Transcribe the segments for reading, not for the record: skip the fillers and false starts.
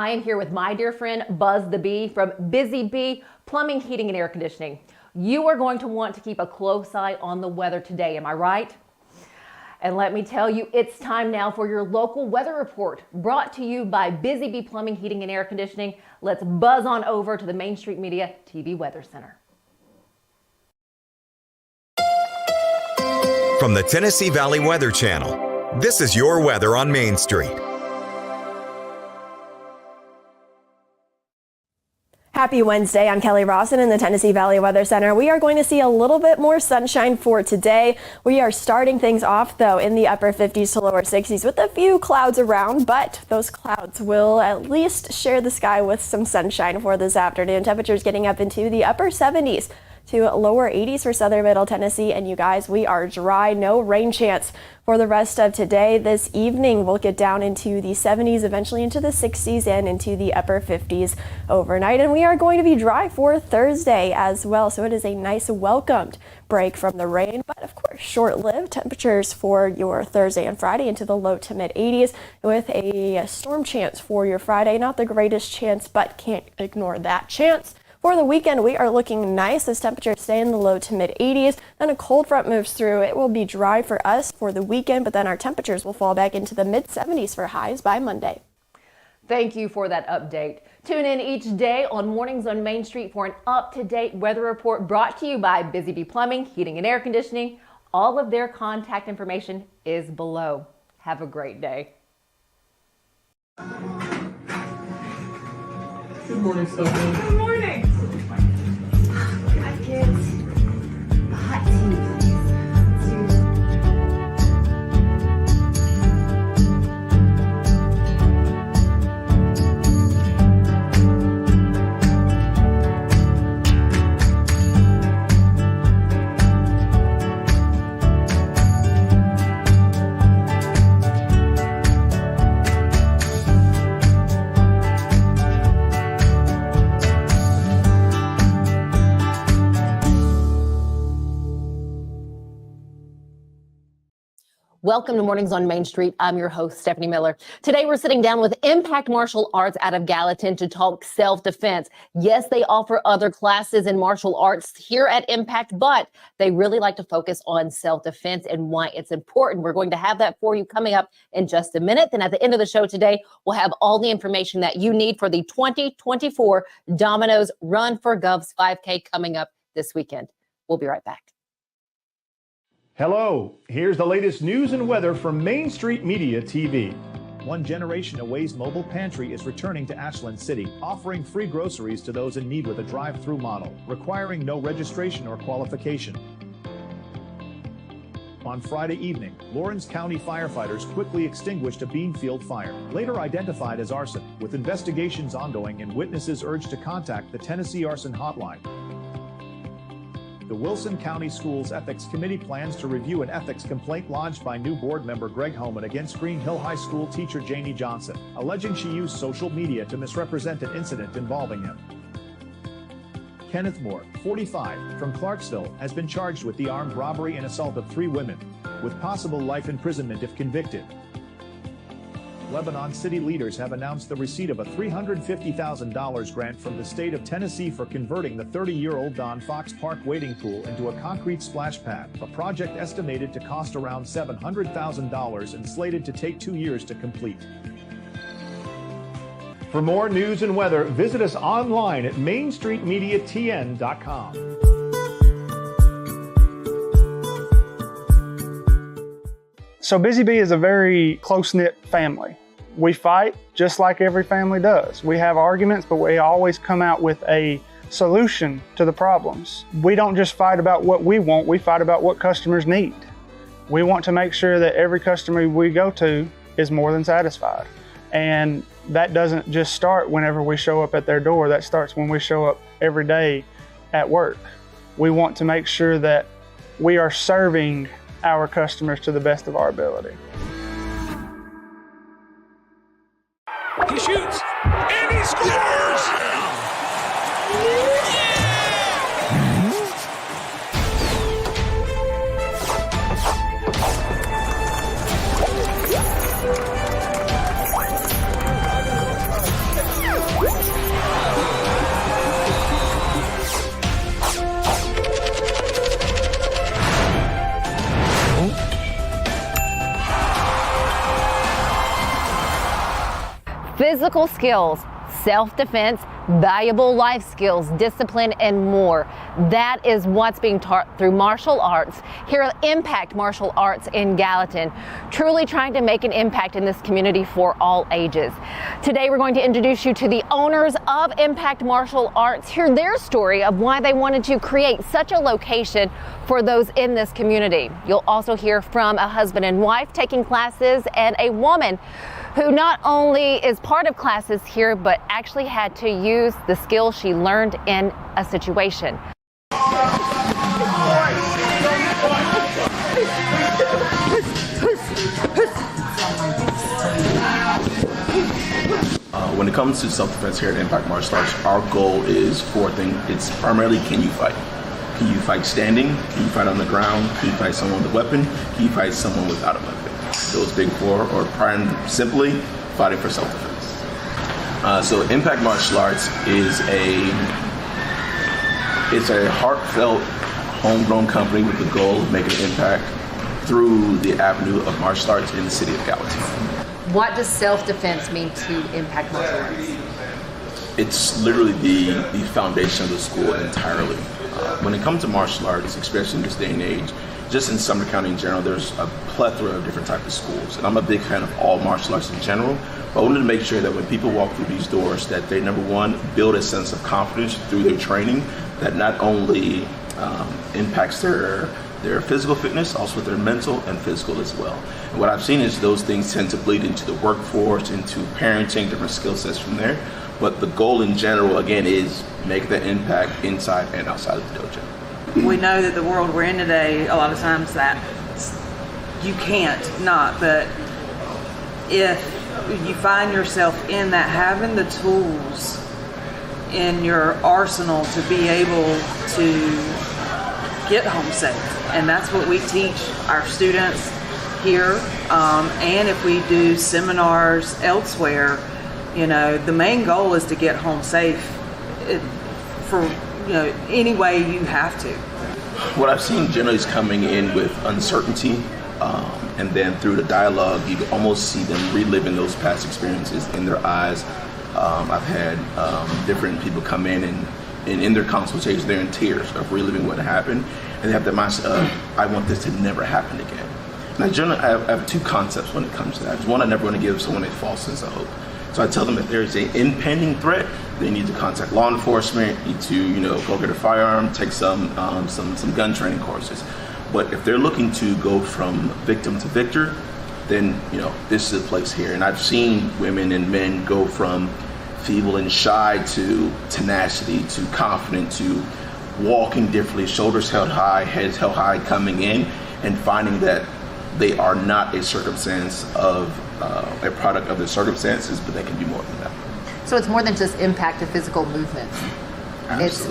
I am here with my dear friend Buzz the Bee from Busy Bee Plumbing, Heating, and Air Conditioning. You are going to want to keep a close eye on the weather today, am I right? And let me tell you, it's time now for your local weather report, brought to you by Busy Bee Plumbing, Heating, and Air Conditioning. Let's buzz on over to the Main Street Media TV Weather Center. From the Tennessee Valley Weather Channel, this is your weather on Main Street. Happy Wednesday. I'm Kelly Rawson in the Tennessee Valley Weather Center. We are going to see a little bit more sunshine for today. We are starting things off, though, in the upper 50s to lower 60s with a few clouds around, but those clouds will at least share the sky with some sunshine for this afternoon. Temperatures getting up into the upper 70s to lower 80s for southern middle Tennessee. And you guys, we are dry, no rain chance for the rest of today. This evening we'll get down into the 70s, eventually into the 60s and into the upper 50s overnight. And we are going to be dry for Thursday as well. So it is a nice welcomed break from the rain, but of course short-lived. Temperatures for your Thursday and Friday into the low to mid 80s with a storm chance for your Friday. Not the greatest chance, but can't ignore that chance. For the weekend, we are looking nice as temperatures stay in the low to mid 80s. Then a cold front moves through. It will be dry for us for the weekend, but then our temperatures will fall back into the mid 70s for highs by Monday. Thank you for that update. Tune in each day on Mornings on Main Street for an up-to-date weather report brought to you by Busy Bee Plumbing, Heating, and Air Conditioning. All of their contact information is below. Have a great day. Good morning, Stefanie. Good morning. Hi, kids. Hot tea. Welcome to Mornings on Main Street. I'm your host, Stefanie Miller. Today, we're sitting down with Impact Martial Arts out of Gallatin to talk self-defense. Yes, they offer other classes in martial arts here at Impact, but they really like to focus on self-defense and why it's important. We're going to have that for you coming up in just a minute. Then at the end of the show today, we'll have all the information that you need for the 2024 Domino's Run for Govs 5K coming up this weekend. We'll be right back. Hello, here's the latest news and weather from Main Street Media TV. One Generation Away's mobile pantry is returning to Ashland City, offering free groceries to those in need with a drive-through model, requiring no registration or qualification. On Friday evening, Lawrence County firefighters quickly extinguished a bean field fire, later identified as arson, with investigations ongoing and witnesses urged to contact the Tennessee Arson Hotline. The Wilson County Schools Ethics Committee plans to review an ethics complaint lodged by new board member Greg Homan against Green Hill High School teacher Janie Johnson, alleging she used social media to misrepresent an incident involving him. Kenneth Moore, 45, from Clarksville, has been charged with the armed robbery and assault of 3 women, with possible life imprisonment if convicted. Lebanon city leaders have announced the receipt of a $350,000 grant from the state of Tennessee for converting the 30-year-old Don Fox Park wading pool into a concrete splash pad, a project estimated to cost around $700,000 and slated to take 2 years to complete. For more news and weather, visit us online at mainstreetmediatn.com. So Busy Bee is a very close-knit family. We fight just like every family does. We have arguments, but we always come out with a solution to the problems. We don't just fight about what we want, we fight about what customers need. We want to make sure that every customer we go to is more than satisfied. And that doesn't just start whenever we show up at their door, that starts when we show up every day at work. We want to make sure that we are serving our customers to the best of our ability. He shoots, and he scores! physical skills, self-defense, valuable life skills, discipline, and more. That is what's being taught through martial arts here at Impact Martial Arts in Gallatin, truly trying to make an impact in this community for all ages. Today we're going to introduce you to the owners of Impact Martial Arts, hear their story of why they wanted to create such a location for those in this community. You'll also hear from a husband and wife taking classes and a woman who not only is part of classes here, but actually had to use the skills she learned in a situation. When it comes to self-defense here at Impact Martial Arts, our goal is 4 things. It's primarily, can you fight? Can you fight standing? Can you fight on the ground? Can you fight someone with a weapon? Can you fight someone without a weapon? Those big 4, or simply fighting for self-defense. So Impact Martial Arts is a heartfelt, homegrown company with the goal of making an impact through the avenue of martial arts in the city of Gallatin. What does self-defense mean to Impact Martial Arts? It's literally the foundation of the school entirely. When it comes to martial arts, especially in this day and age, just in Sumner County in general, there's a plethora of different types of schools. And I'm a big fan of all martial arts in general, but I wanted to make sure that when people walk through these doors, that they, number one, build a sense of confidence through their training that not only impacts their physical fitness, also their mental and physical as well. And what I've seen is those things tend to bleed into the workforce, into parenting, different skill sets from there. But the goal in general, again, is make that impact inside and outside of the dojo. We know that the world we're in today, a lot of times that you can't not, but if you find yourself in that, having the tools in your arsenal to be able to get home safe. And that's what we teach our students here. And if we do seminars elsewhere, the main goal is to get home safe for any way you have to. What I've seen generally is coming in with uncertainty, and then through the dialogue, you can almost see them reliving those past experiences in their eyes. I've had different people come in and in their consultation, they're in tears of reliving what happened, and they have the mindset of, I want this to never happen again. Now, generally, I have 2 concepts when it comes to that. One, I never want to give someone a false sense of hope. So I tell them if there's an impending threat, they need to contact law enforcement, need to, go get a firearm, take some gun training courses. But if they're looking to go from victim to victor, then, this is a place here. And I've seen women and men go from feeble and shy to tenacity, to confident, to walking differently, shoulders held high, heads held high coming in, and finding that they are not a circumstance of a product of the circumstances, but they can be more than that. So it's more than just impact of physical movements. There's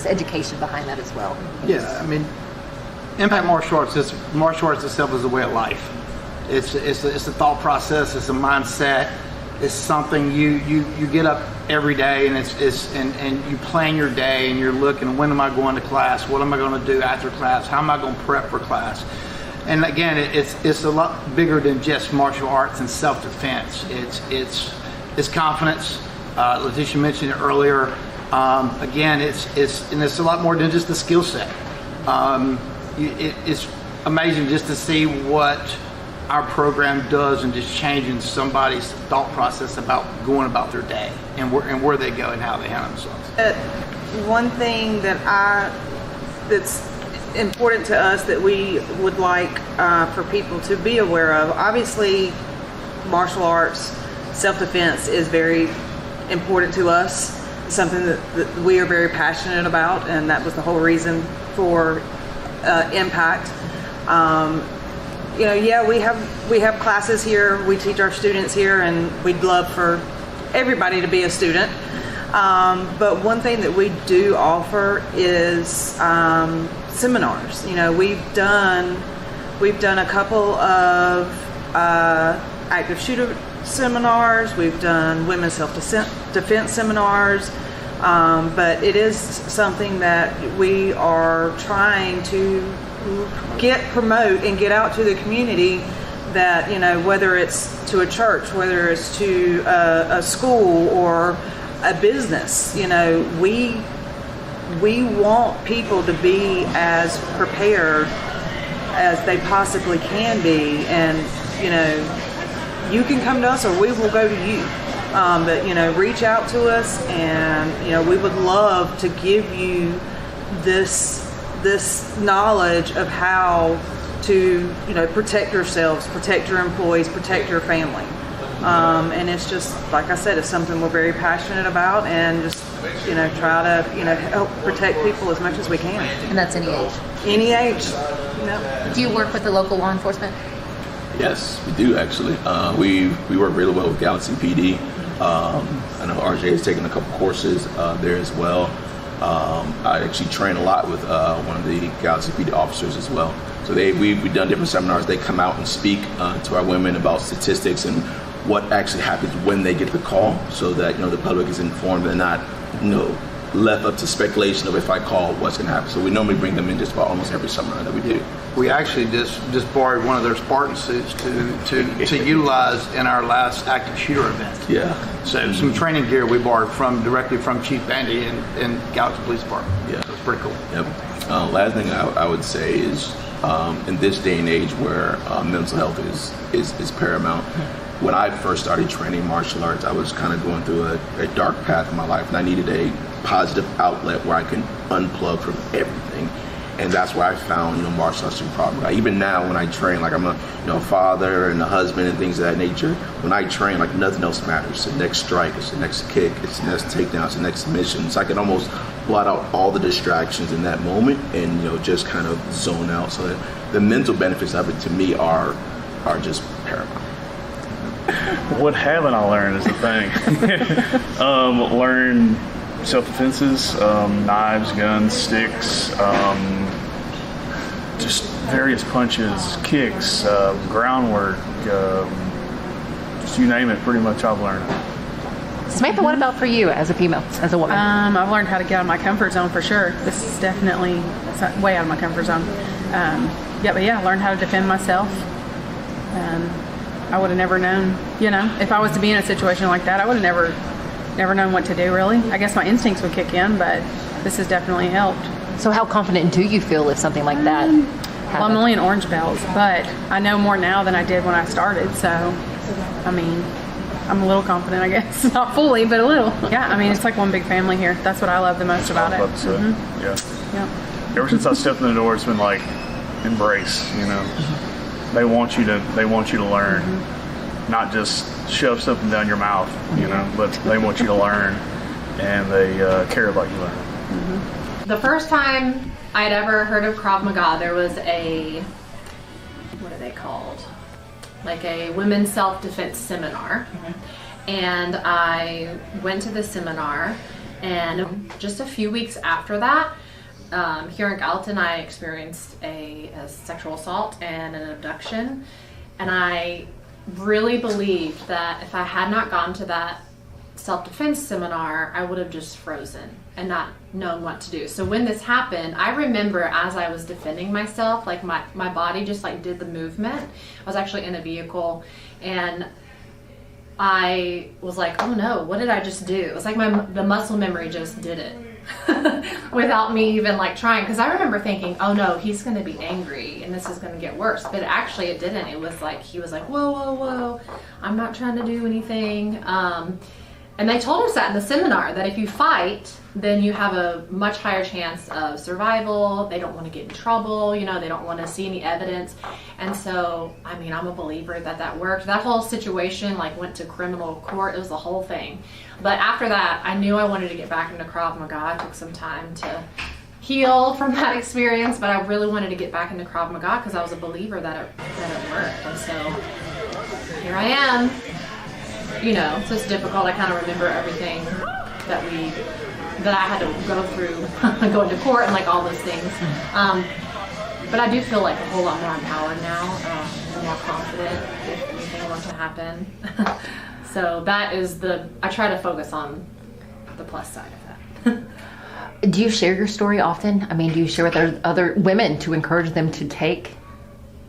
education behind that as well. Yeah, I mean, Impact Martial Arts itself is a way of life. It's a thought process. It's a mindset. It's something you get up every day, and and you plan your day, and you're looking, when am I going to class? What am I going to do after class? How am I going to prep for class? And again, it's a lot bigger than just martial arts and self-defense. It's confidence. Letitia mentioned it earlier. Again, it's a lot more than just the skill set. It's amazing just to see what our program does and just changing somebody's thought process about going about their day and where they go and how they handle themselves. One thing that's important to us that we would like for people to be aware of, obviously martial arts, self-defense is very important to us, something that we are very passionate about, and that was the whole reason for Impact. We have classes here, we teach our students here, and we'd love for everybody to be a student. But one thing that we do offer is seminars. We've done a couple of active shooter seminars. We've done women's self-defense seminars. But it is something that we are trying to promote and get out to the community that, you know, whether it's to a church, whether it's to a school or a business, you know, we want people to be as prepared as they possibly can be. And, you know, you can come to us or we will go to you. But, you know, reach out to us, and, you know, we would love to give you this knowledge of how to, you know, protect yourselves, protect your employees, protect your family. And it's just, like I said, it's something we're very passionate about, and just, you know, try to, you know, help protect people as much as we can. And that's any age? Any age. Yep. Do you work with the local law enforcement? Yes, we do actually. We work really well with Gallatin PD. I know RJ has taken a couple courses there as well. I actually train a lot with one of the Gallatin PD officers as well. So we've done different seminars. They come out and speak to our women about statistics and what actually happens when they get the call, so that, you know, the public is informed and not, you know, left up to speculation of if I call, what's going to happen. So we normally bring them in just about almost every seminar that we do. We actually just borrowed one of their Spartan suits to utilize in our last active shooter event. Yeah. So some training gear we borrowed directly from Chief Bandy and Gallatin Police Department. Yeah. So it's pretty cool. Yep. Last thing I would say is, in this day and age where mental health is paramount, when I first started training martial arts, I was kind of going through a dark path in my life, and I needed a positive outlet where I can unplug from everything. And that's where I found, you know, martial arts super powerful. Even now when I train, like I'm a, you know, father and a husband and things of that nature, when I train, like nothing else matters. It's the next strike, it's the next kick, it's the next takedown, it's the next submission. So I can almost blot out all the distractions in that moment and, you know, just kind of zone out. So that the mental benefits of it to me are just paramount. What haven't I learned is the thing. Learn self-defenses, knives, guns, sticks, just various punches, kicks, groundwork, just you name it, pretty much I've learned. Samantha, what about for you as a female, as a woman? I've learned how to get out of my comfort zone for sure. This is definitely way out of my comfort zone. I learned how to defend myself. I would have never known, you know, if I was to be in a situation like that, I would have never known what to do, really. I guess my instincts would kick in, but this has definitely helped. So how confident do you feel if something like that happens? Well, I'm only an orange belt, but I know more now than I did when I started, so, I mean, I'm a little confident, I guess. Not fully, but a little. Yeah, I mean, it's like one big family here. That's what I love the most about it. Yeah. Ever since I stepped in the door, it's been like, embrace, you know. They want you to learn, not just shove something down your mouth, you know, but they want you to learn, and they care about you learning. The first time I'd ever heard of Krav Maga, there was what are they called? Like a women's self-defense seminar. And I went to the seminar, and just a few weeks after that, here in Gallatin, I experienced a sexual assault and an abduction, and I really believed that if I had not gone to that self-defense seminar, I would have just frozen and not known what to do. So when this happened, I remember as I was defending myself, like my body just like did the movement. I was actually in a vehicle, and I was like, oh no, what did I just do? It was like the muscle memory just did it. Without me even like trying, because I remember thinking, oh no, he's going to be angry and this is going to get worse, but actually it didn't. It was like he was like, whoa, I'm not trying to do anything. And they told us that in the seminar, that if you fight, then you have a much higher chance of survival. They don't want to get in trouble, you know, they don't want to see any evidence. And so, I mean, I'm a believer that worked. That whole situation like went to criminal court. It was the whole thing. But after that, I knew I wanted to get back into Krav Maga. It took some time to heal from that experience, but I really wanted to get back into Krav Maga because I was a believer that it worked. And so here I am. You know, so it's difficult. I kind of remember everything that I had to go through, going to court and like all those things. But I do feel like a whole lot more empowered now, more confident if anything were to happen. So that is I try to focus on the plus side of that. Do you share your story often? I mean, do you share with other women to encourage them to take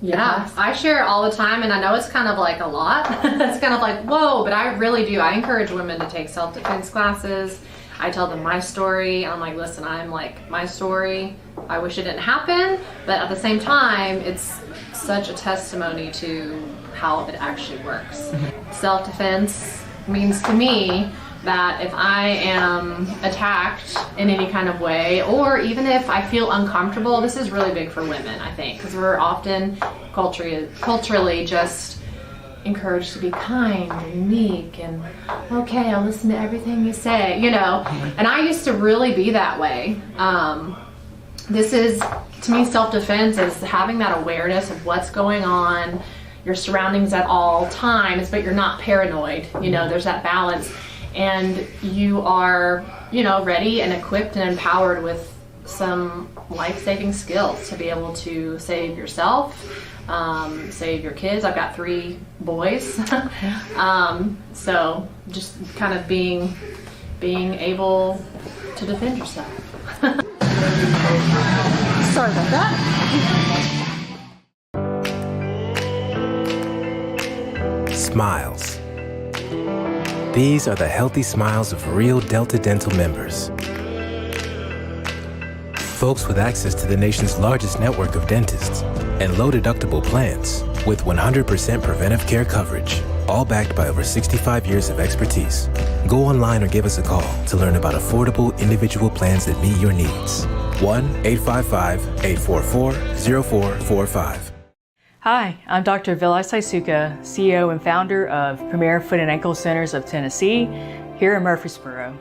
Yeah, I share it all the time, and I know it's kind of like a lot. It's kind of like, whoa, but I really do. I encourage women to take self-defense classes. I tell them my story. I'm like, listen, I'm like, my story, I wish it didn't happen, but at the same time, it's such a testimony to how it actually works. Self-defense means to me that if I am attacked in any kind of way, or even if I feel uncomfortable, this is really big for women, I think, because we're often culturally just encouraged to be kind and meek and, okay, I'll listen to everything you say, you know, and I used to really be that way. This is, to me, self-defense is having that awareness of what's going on, your surroundings at all times, but you're not paranoid, you know, there's that balance. And you are, you know, ready and equipped and empowered with some life-saving skills to be able to save yourself, save your kids. I've got 3 boys. So just kind of being able to defend yourself. Sorry about that. Smiles. These are the healthy smiles of real Delta Dental members. Folks with access to the nation's largest network of dentists and low-deductible plans with 100% preventive care coverage, all backed by over 65 years of expertise. Go online or give us a call to learn about affordable individual plans that meet your needs. 1-855-844-0445. Hi, I'm Dr. Vilay Saisuka, CEO and founder of Premier Foot and Ankle Centers of Tennessee here in Murfreesboro.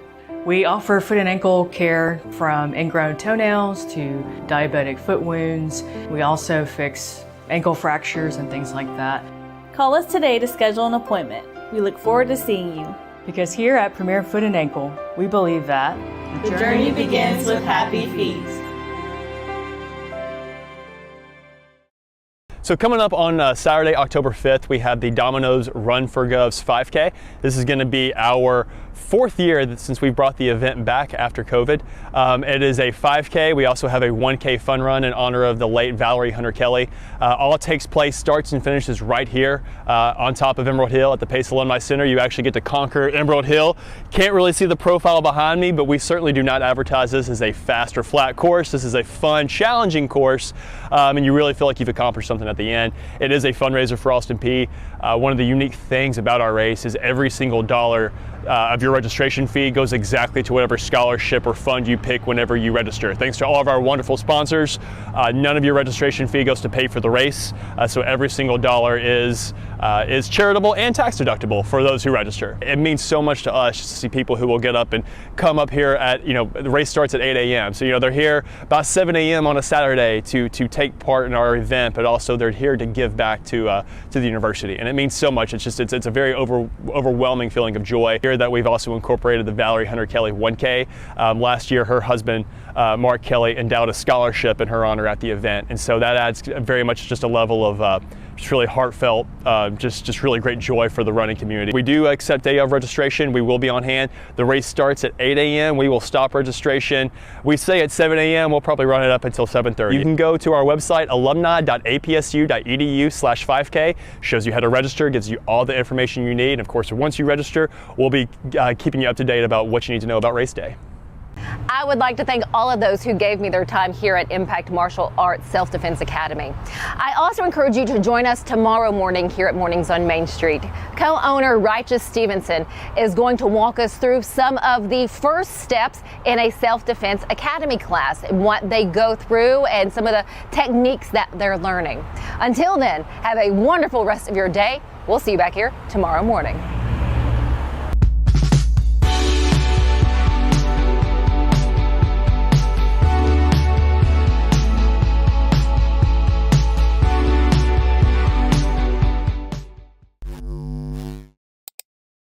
We offer foot and ankle care from ingrown toenails to diabetic foot wounds. We also fix ankle fractures and things like that. Call us today to schedule an appointment. We look forward to seeing you. Because here at Premier Foot and Ankle, we believe that the journey begins with happy feet. So coming up on Saturday, October 5th, we have the Domino's Run for Govs 5K. This is going to be our 4th year since we brought the event back after COVID. It is a 5K. We also have a 1K fun run in honor of the late Valerie Hunter Kelly. All it takes place, starts and finishes right here on top of Emerald Hill at the Pace Alumni Center. You actually get to conquer Emerald Hill. Can't really see the profile behind me, but we certainly do not advertise this as a fast or flat course. This is a fun, challenging course, and you really feel like you've accomplished something at the end. It is a fundraiser for Austin Peay. One of the unique things about our race is every single dollar of your registration fee goes exactly to whatever scholarship or fund you pick whenever you register. Thanks to all of our wonderful sponsors, none of your registration fee goes to pay for the race, so every single dollar is charitable and tax deductible for those who register. It means so much to us just to see people who will get up and come up here at, you know, the race starts at 8 a.m. So, you know, they're here about 7 a.m. on a Saturday to take part in our event, but also they're here to give back to the university. And it means so much. It's a very overwhelming feeling of joy here that we've also incorporated the Valerie Hunter Kelly 1K. Last year, her husband, Mark Kelly, endowed a scholarship in her honor at the event. And so that adds very much just a level of just really heartfelt, just really great joy for the running community. We do accept day of registration. We will be on hand. The race starts at 8 a.m. We will stop registration. We say at 7 a.m. We'll probably run it up until 7:30. You can go to our website, alumni.apsu.edu/5K. Shows you how to register, gives you all the information you need. And of course, once you register, we'll be keeping you up to date about what you need to know about race day. I would like to thank all of those who gave me their time here at Impact Martial Arts Self-Defense Academy. I also encourage you to join us tomorrow morning here at Mornings on Main Street. Co-owner Righteous Stevenson is going to walk us through some of the first steps in a Self-Defense Academy class and what they go through and some of the techniques that they're learning. Until then, have a wonderful rest of your day. We'll see you back here tomorrow morning.